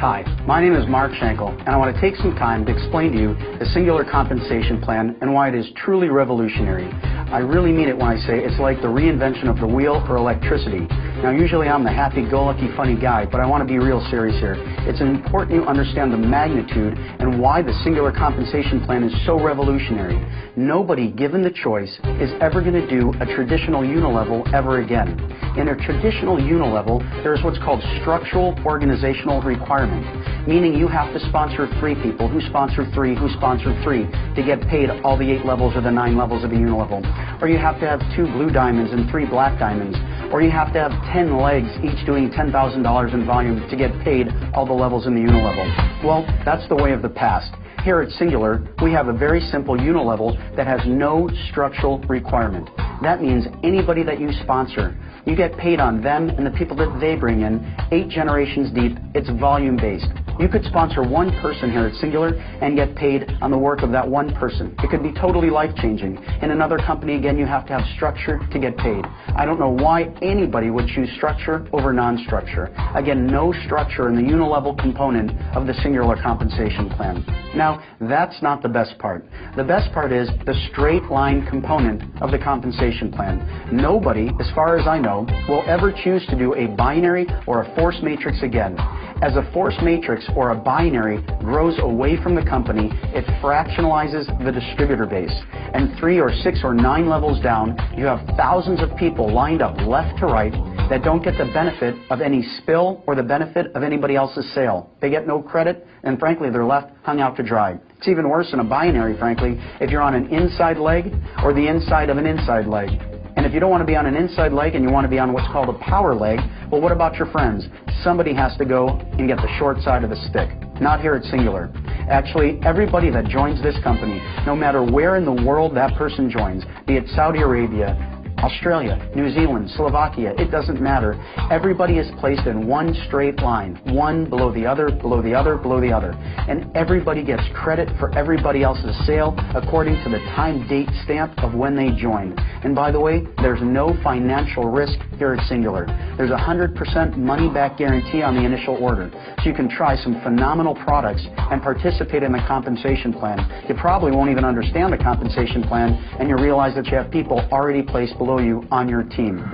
Hi, my name is Marc Schenkel, and I want to take some time to explain to you the Xyngular compensation plan and why it is truly revolutionary. I really mean it when I say it's like the reinvention of the wheel or electricity. Now, usually I'm the happy-go-lucky funny guy, but I want to be real serious here. It's important you understand the magnitude and why the Xyngular compensation plan is so revolutionary. Nobody, given the choice, is ever going to do a traditional unilevel ever again. In a traditional unilevel, there's what's called structural organizational requirement, meaning you have to sponsor 3 people, who sponsor 3, who sponsor 3, to get paid all the 8 levels or the 9 levels of a unilevel. Or you have to have 2 blue diamonds and 3 black diamonds. Or you have to have 10 legs, each doing $10,000 in volume to get paid all the levels in the unilevel. Well, that's the way of the past. Here at Xyngular, we have a very simple unilevel that has no structural requirement. That means anybody that you sponsor, you get paid on them and the people that they bring in, 8 generations deep. It's volume-based. You could sponsor 1 person here at Xyngular and get paid on the work of that 1 person. It could be totally life-changing. In another company, again, you have to have structure to get paid. I don't know why anybody would choose structure over non-structure. Again, no structure in the unilevel component of the Xyngular compensation plan. Now, that's not the best part. The best part is the straight line component of the compensation plan. Nobody, as far as I know, will ever choose to do a binary or a force matrix again. As a force matrix or a binary grows away from the company, it fractionalizes the distributor base. And 3 or 6 or 9 levels down, you have thousands of people lined up left to right that don't get the benefit of any spill or the benefit of anybody else's sale. They get no credit, and frankly, they're left hung out to dry. It's even worse in a binary, frankly, if you're on an inside leg or the inside of an inside leg. And if you don't want to be on an inside leg and you want to be on what's called a power leg, well, what about your friends? Somebody has to go and get the short side of the stick. Not here at Xyngular. Actually, everybody that joins this company, no matter where in the world that person joins, be it Saudi Arabia, Australia, New Zealand, Slovakia, it doesn't matter. Everybody is placed in one straight line, one below the other, below the other, below the other. And everybody gets credit for everybody else's sale according to the time date stamp of when they joined. And by the way, there's no financial risk here at Xyngular. There's a 100% money-back guarantee on the initial order. So you can try some phenomenal products and participate in the compensation plan. You probably won't even understand the compensation plan, and you realize that you have people already placed below you on your team.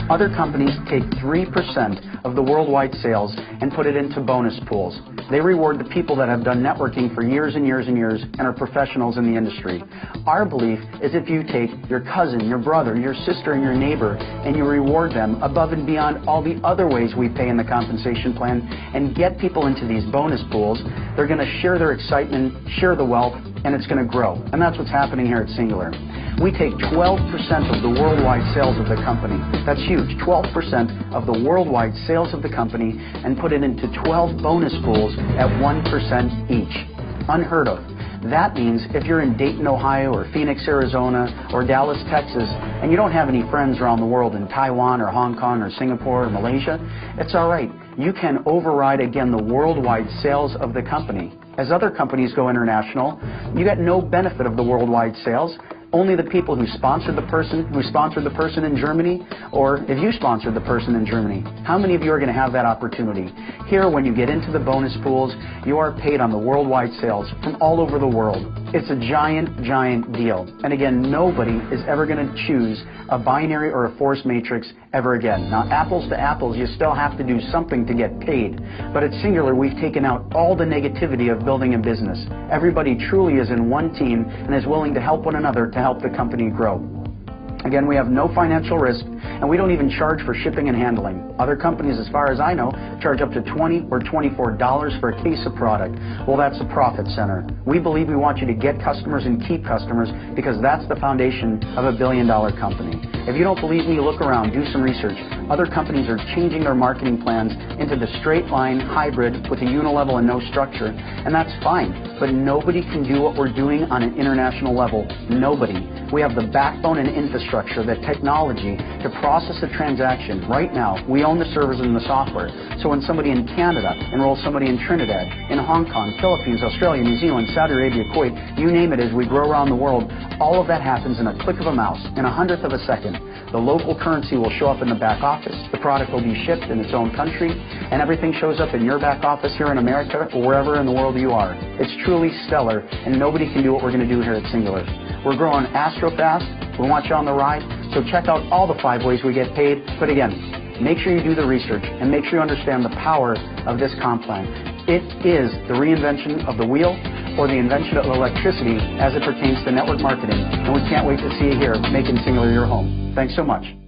Other companies take 3% of the worldwide sales and put it into bonus pools. They reward the people that have done networking for years and years and years and are professionals in the industry. Our belief is if you take your cousin, your brother, your sister, and your neighbor, and you reward them above and beyond all the other ways we pay in the compensation plan and get people into these bonus pools, they're going to share their excitement, share the wealth, and it's going to grow. And that's what's happening here at Xyngular. We take 12% of the worldwide sales of the company. That's huge. 12% of the worldwide sales of the company and put it into 12 bonus pools at 1% each. Unheard of. That means if you're in Dayton, Ohio, or Phoenix, Arizona, or Dallas, Texas, and you don't have any friends around the world in Taiwan or Hong Kong or Singapore or Malaysia, it's all right. You can override, again, the worldwide sales of the company. As other companies go international, you get no benefit of the worldwide sales. Only the people who sponsored the person in Germany, or if you sponsored the person in Germany. How many of you are going to have that opportunity? Here, when you get into the bonus pools, you are paid on the worldwide sales from all over the world. It's a giant, giant deal. And again, nobody is ever going to choose a binary or a force matrix ever again. Now, apples to apples, you still have to do something to get paid. But at Xyngular, we've taken out all the negativity of building a business. Everybody truly is in one team and is willing to help one another to help the company grow. Again, we have no financial risk, and we don't even charge for shipping and handling. Other companies, as far as I know, charge up to $20 or $24 for a case of product. Well, that's a profit center. We believe we want you to get customers and keep customers because that's the foundation of a billion-dollar company. If you don't believe me, look around, do some research. Other companies are changing their marketing plans into the straight line hybrid with a unilevel and no structure, and that's fine. But nobody can do what we're doing on an international level. Nobody. We have the backbone and infrastructure, the technology to process a transaction. Right now, we own the servers and the software. So when somebody in Canada enrolls somebody in Trinidad, in Hong Kong, Philippines, Australia, New Zealand, Saudi Arabia, Kuwait, you name it, as we grow around the world, All of that happens in a click of a mouse, in 100th of a second. The local currency will show up in the back office, the product will be shipped in its own country, and everything shows up in your back office here in America or wherever in the world you are. It's truly stellar, and nobody can do what we're going to do here at Xyngular. We're growing astro-fast. We want you on the ride, so check out all the 5 ways we get paid. But again, make sure you do the research and make sure you understand the power of this comp plan. It is the reinvention of the wheel or the invention of electricity as it pertains to network marketing, and we can't wait to see you here making Xyngular your home. Thanks so much.